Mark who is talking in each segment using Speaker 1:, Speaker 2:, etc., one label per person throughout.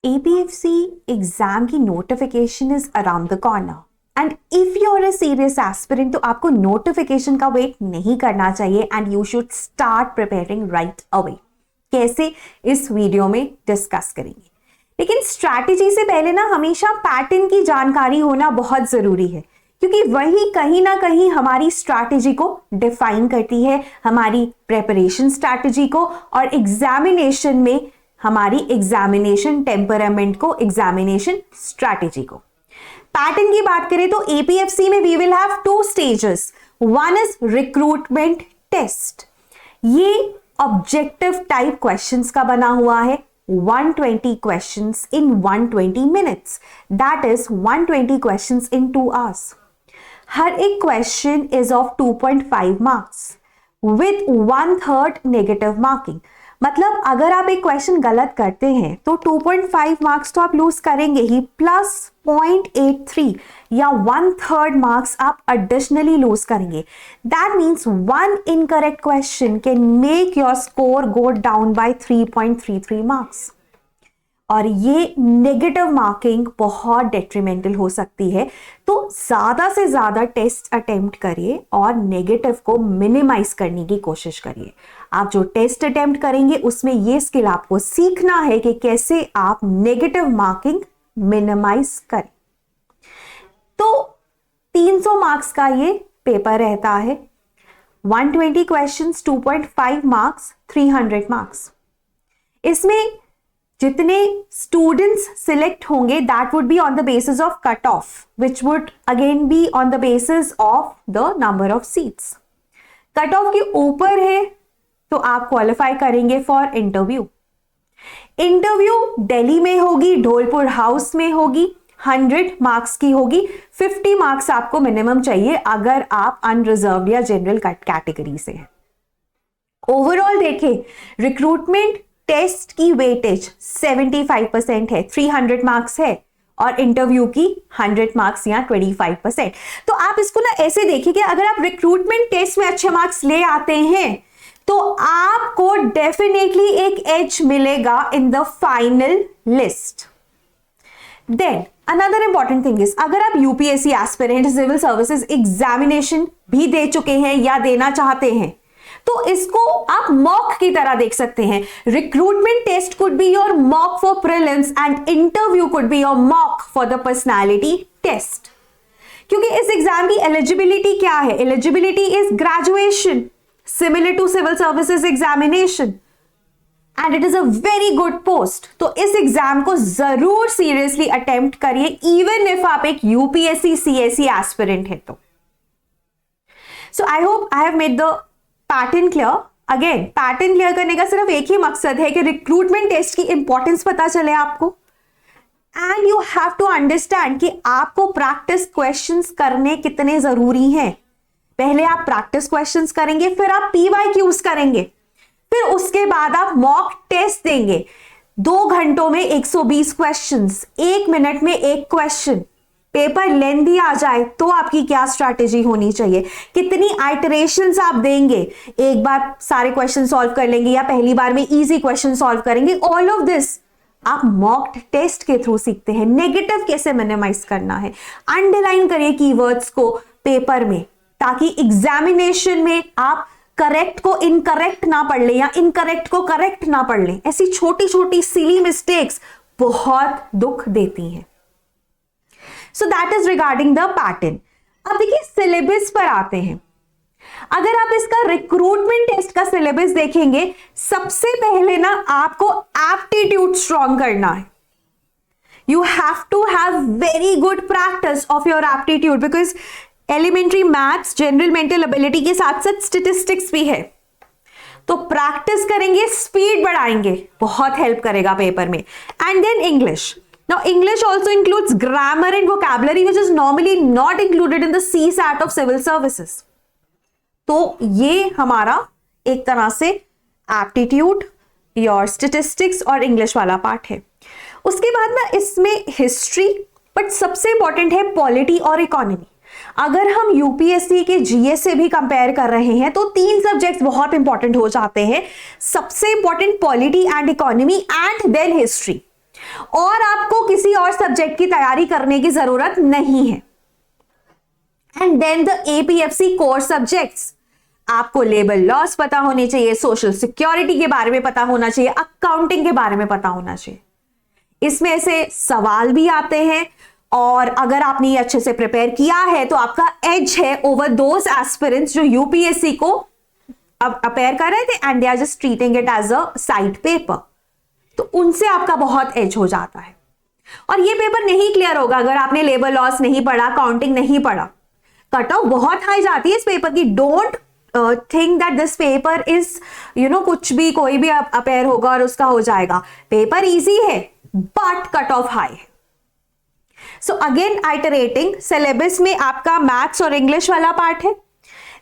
Speaker 1: APFC exam की notification is around the corner and if you are a serious aspirant तो आपको notification का wait नहीं करना चाहिए and you should start preparing right away. कैसे, इस वीडियो में डिस्कस करेंगे, लेकिन स्ट्रैटेजी से पहले ना हमेशा पैटर्न की जानकारी होना बहुत जरूरी है, क्योंकि वही कहीं ना कहीं हमारी स्ट्रैटेजी को डिफाइन करती है, हमारी प्रिपरेशन स्ट्रैटेजी को और एग्जामिनेशन में हमारी एग्जामिनेशन टेम्परामेंट को, एग्जामिनेशन स्ट्रैटेजी को। पैटर्न की बात करें तो एपीएफसी में we will have 2 stages. One is recruitment test. ये ऑब्जेक्टिव टाइप क्वेश्चंस का बना हुआ है, 120 questions in 120 minutes. That is 120 questions in 2 hours. हर एक question is of 2.5 marks with 1/3 negative marking. मतलब अगर आप एक क्वेश्चन गलत करते हैं तो 2.5 मार्क्स तो आप लूज करेंगे ही, प्लस 0.83 या 1/3 मार्क्स आप एडिशनली लूज करेंगे। That means 1 incorrect question can make your score go down by 3.33 marks. और ये नेगेटिव मार्किंग बहुत डेट्रीमेंटल हो सकती है, तो ज्यादा से ज्यादा टेस्ट अटेम्प्ट करिए और नेगेटिव को मिनिमाइज करने की कोशिश करिए। आप जो टेस्ट अटेम्प्ट करेंगे उसमें ये स्किल आपको सीखना है कि कैसे आप नेगेटिव मार्किंग मिनिमाइज करें। तो 300 मार्क्स का ये पेपर रहता है, 120 क्वेश्चंस, 2.5 मार्क्स, 300 मार्क्स। इसमें जितने स्टूडेंट्स सिलेक्ट होंगे that would be on the basis of cut off, which would again be on the basis of the number of seats. Cut off के ऊपर है तो आप क्वालिफाई करेंगे फॉर इंटरव्यू। इंटरव्यू दिल्ली में होगी, ढोलपुर हाउस में होगी, 100 मार्क्स की होगी। 50 मार्क्स आपको मिनिमम चाहिए अगर आप अनरिजर्व्ड या जनरल कैटेगरी से हैं। ओवरऑल देखें, रिक्रूटमेंट टेस्ट की वेटेज 75% है, 300 मार्क्स है, और इंटरव्यू की 100 मार्क्स या 25%। तो आप इसको ना ऐसे देखिए कि अगर आप रिक्रूटमेंट टेस्ट में अच्छे मार्क्स ले आते हैं तो आपको डेफिनेटली एक एज मिलेगा in the final list. Then another important thing is, अगर आप UPSC aspirant civil services examination भी दे चुके हैं या देना चाहते हैं तो इसको आप मॉक की तरह देख सकते हैं। Recruitment test could be your mock for prelims and interview could be your mock for the personality test. क्योंकि इस एग्जाम की एलिजिबिलिटी क्या है? Eligibility is graduation similar to civil services examination and it is a very good post. तो इस exam को जरूर seriously attempt करिए, इवन इफ आप एक यूपीएससी सीएससी एस्पिरेंट है तो। So I hope I have made the pattern clear. Again, pattern clear करने का सिर्फ एक ही मकसद है कि रिक्रूटमेंट टेस्ट की इंपॉर्टेंस पता चले आपको, and you have to understand कि आपको प्रैक्टिस क्वेश्चंस करने कितने जरूरी हैं। पहले आप प्रैक्टिस क्वेश्चंस करेंगे, फिर आप पीवाईक्यूज करेंगे, फिर उसके बाद आप मॉक टेस्ट देंगे। 2 घंटों में 120 क्वेश्चंस, 1 मिनट में 1 क्वेश्चन। पेपर लेंथी आ जाए तो आपकी क्या स्ट्रैटेजी होनी चाहिए, कितनी आइटरेशंस आप देंगे, एक बार सारे क्वेश्चन सॉल्व कर लेंगे या पहली बार में इजी क्वेश्चन सॉल्व करेंगे, ऑल ऑफ दिस आप मॉक टेस्ट के थ्रू सीखते हैं। नेगेटिव कैसे मिनिमाइज करना है, अंडरलाइन करिए कीवर्ड्स को पेपर में, ताकि एग्जामिनेशन में आप करेक्ट को इनकरेक्ट ना पढ़ लें या इनकरेक्ट को करेक्ट ना पढ़ लें। ऐसी छोटी छोटी सिली मिस्टेक्स बहुत दुख देती हैं। So that is regarding the pattern. अब देखिए सिलेबस पर आते हैं। अगर आप इसका रिक्रूटमेंट टेस्ट का सिलेबस देखेंगे, सबसे पहले ना आपको एप्टीट्यूड स्ट्रॉन्ग करना है। You have to have very good practice of your aptitude, because elementary maths, general mental ability के साथ साथ स्टैटिस्टिक्स भी है। तो प्रैक्टिस करेंगे, स्पीड बढ़ाएंगे, बहुत हेल्प करेगा पेपर में। And then English. Now, English also includes grammar and vocabulary, which is normally not included in the CSAT of civil services. तो ये हमारा एक तरह से aptitude, your statistics और English वाला पार्ट है। उसके बाद ना इसमें history, but सबसे important है polity और economy। अगर हम यूपीएससी के जीएस से भी कंपेयर कर रहे हैं तो 3 सब्जेक्ट्स बहुत इंपॉर्टेंट हो जाते हैं। सबसे important polity and economy and then history. और आपको किसी और सब्जेक्ट की तैयारी करने की जरूरत नहीं है। And then the APFC core subjects, आपको लेबर लॉस पता होने चाहिए, सोशल सिक्योरिटी के बारे में पता होना चाहिए, अकाउंटिंग के बारे में पता होना चाहिए। इसमें से सवाल भी आते हैं और अगर आपने ये अच्छे से प्रिपेयर किया है तो आपका एज है ओवर दोज एस्पिरेंट्स जो यूपीएससी को अब अपेयर कर रहे थे and they are just treating it as a side paper, तो उनसे आपका बहुत एज हो जाता है। और ये पेपर नहीं क्लियर होगा अगर आपने लेबर लॉस नहीं पढ़ा, अकाउंटिंग नहीं पढ़ा। कट ऑफ बहुत हाई जाती है इस पेपर की। Don't think that this paper is कुछ भी कोई भी अपेयर होगा और उसका हो जाएगा। पेपर इजी है बट कट ऑफ हाई है। सो अगेन आइटरेटिंग, सिलेबस में आपका मैथ्स और इंग्लिश वाला पार्ट है।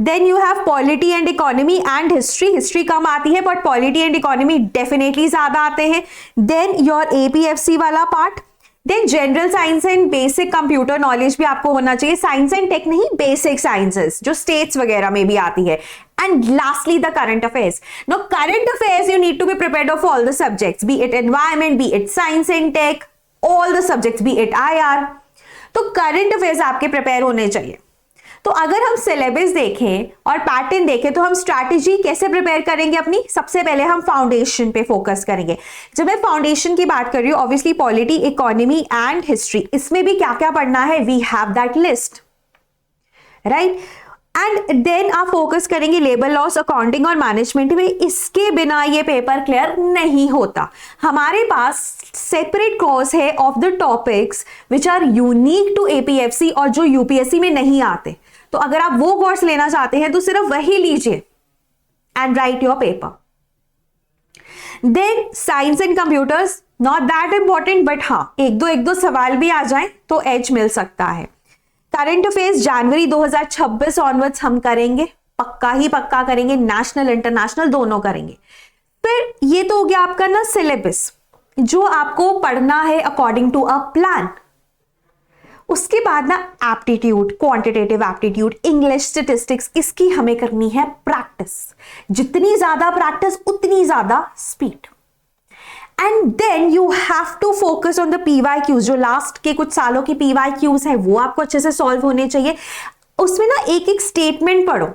Speaker 1: Then you have polity and economy and history. History कम आती है but polity and economy definitely ज्यादा आते हैं। देन योर एपीएफसी वाला part. Then general science and basic computer knowledge भी आपको होना चाहिए। साइंस एंड टेक नहीं, बेसिक साइंसेस जो स्टेट्स वगैरह में भी आती है। And lastly the current affairs. No current affairs you need to be prepared of all the subjects, be it environment, be it science and tech, all the subjects, be it IR. तो current affairs आपके prepare होने चाहिए। तो अगर हम syllabus देखें और pattern देखें तो हम स्ट्रैटेजी कैसे प्रिपेयर करेंगे अपनी? सबसे पहले हम फाउंडेशन पे फोकस करेंगे। जब मैं फाउंडेशन की बात कर रही हूं, obviously polity, economy and history, इसमें भी क्या क्या पढ़ना है, we have that list, right. And then आप फोकस करेंगे लेबर लॉस, अकाउंटिंग और मैनेजमेंट में। इसके बिना ये पेपर क्लियर नहीं होता। हमारे पास सेपरेट कोर्स है of the topics which are unique to APFC और जो यूपीएससी में नहीं आते। तो अगर आप वो कोर्स लेना चाहते हैं तो सिर्फ वही लीजिए and write your paper. Then science and computers, not that important but हाँ, एक दो सवाल भी आ जाए तो एज मिल सकता है। करंट अफेयर्स जनवरी 2026 ऑनवर्ड्स हम करेंगे, पक्का ही पक्का करेंगे, नेशनल इंटरनेशनल दोनों करेंगे। फिर ये तो हो गया आपका ना सिलेबस जो आपको पढ़ना है अकॉर्डिंग टू अ प्लान। उसके बाद ना aptitude, quantitative aptitude, English, statistics, इसकी हमें करनी है प्रैक्टिस। जितनी ज्यादा प्रैक्टिस उतनी ज्यादा speed. And then you have to focus on the PYQs. जो लास्ट के कुछ सालों की पीवाईक्यूज है वो आपको अच्छे से सॉल्व होने चाहिए। उसमें ना एक एक स्टेटमेंट पढ़ो,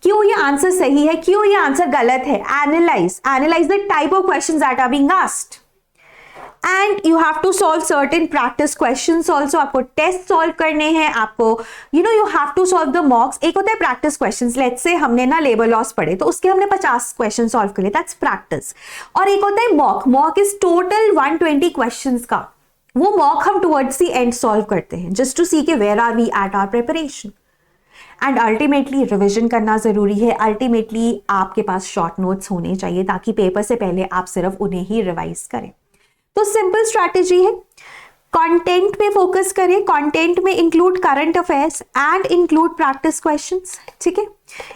Speaker 1: क्यों ये आंसर सही है, क्यों ये आंसर गलत है। Analyse the type of questions that are being asked and you have to solve certain practice questions also. आपको टेस्ट सॉल्व करने हैं, आपको you have to solve the mocks. एक होता है प्रैक्टिस क्वेश्चंस, लेट्स से हमने ना लेबर लॉस पढ़े तो उसके हमने 50 क्वेश्चन सॉल्व करे, दैट्स प्रैक्टिस। और एक होता है mock. Mock is total 120 questions का। वो मॉक हम टुवर्ड्स द एंड सॉल्व करते हैं जस्ट टू सी के where are we at our preparation. And ultimately revision करना जरूरी है। अल्टीमेटली आपके पास शॉर्ट नोट्स होने चाहिए ताकि पेपर से पहले आप सिर्फ उन्हें ही रिवाइज करें। तो सिंपल स्ट्रैटेजी है, कंटेंट पे फोकस करें। कंटेंट में include current affairs and include practice questions, ठीक है।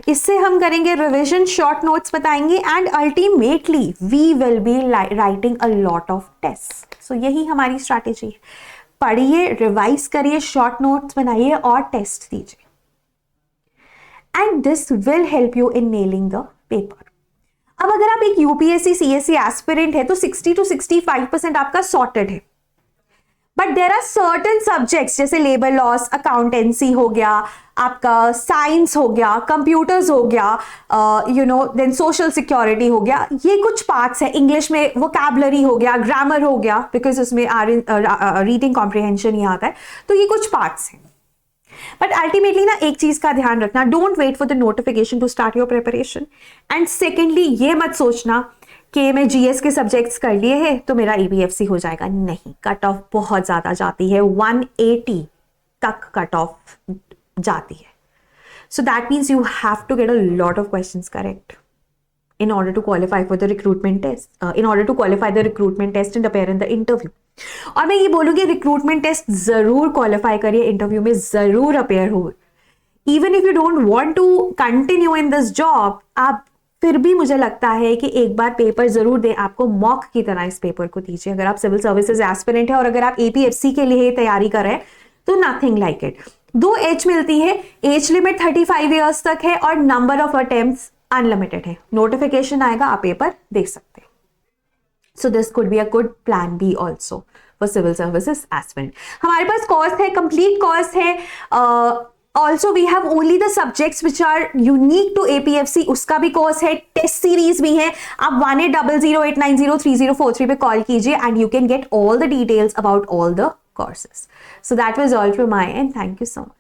Speaker 1: इससे हम करेंगे रिवीजन, शॉर्ट नोट्स बताएंगे and ultimately we will be writing a lot of test. So यही हमारी स्ट्रैटेजी है। पढ़िए, रिवाइज करिए, शॉर्ट नोट्स बनाइए और टेस्ट दीजिए and this will help you in nailing the paper. अब अगर आप एक यूपीएससी सीएससी एस्पिरेंट है तो 60 to 65% आपका सॉर्टेड है। But there are certain subjects जैसे लेबर लॉस, अकाउंटेंसी हो गया, आपका साइंस हो गया, कंप्यूटर्स हो गया, देन सोशल सिक्योरिटी हो गया। ये कुछ पार्ट्स है। इंग्लिश में वोकैबुलरी हो गया, ग्रामर हो गया, बिकॉज उसमें रीडिंग कॉम्प्रिहेंशन ही आता है। तो ये कुछ पार्ट्स हैं। बट अल्टीमेटली ना एक चीज का ध्यान रखना, don't wait for the notification to start your preparation. And secondly ये मत सोचना कि मैं जीएस के सब्जेक्ट्स कर लिए हैं तो मेरा ईपीएफसी हो जाएगा। नहीं, कट ऑफ बहुत ज्यादा जाती है, 180 तक कट ऑफ जाती है। So that means you have to get a lot of questions correct in order to qualify for the recruitment test, in order to qualify the recruitment test and appear in the interview. और मैं ये बोलूंगी recruitment test जरूर qualify करिए, interview में जरूर appear हो। Even if you don't want to continue in this job, आप फिर भी मुझे लगता है कि एक बार पेपर जरूर दें। आपको मॉक की तरह इस पेपर को दीजिए। अगर आप सिविल सर्विसेज एस्पिरेंट है और अगर आप एपीएफसी के लिए तैयारी कर रहे हैं तो नथिंग लाइक इट। 2 एज मिलती है, एज लिमिट 35 ईयर्स तक है और नंबर ऑफ अटेम्प्ट्स अनलिमिटेड है। नोटिफिकेशन आएगा, आप पेपर दे सकते हैं। So this could be a good plan B also for civil services aspirant. हमारे पास course है, complete course है. Also we have only the subjects which are unique to APFC, उसका भी course है, test series भी है. आप 1800890303 पे call कीजिए and you can get all the details about all the courses. So that was all from my end. Thank you so much.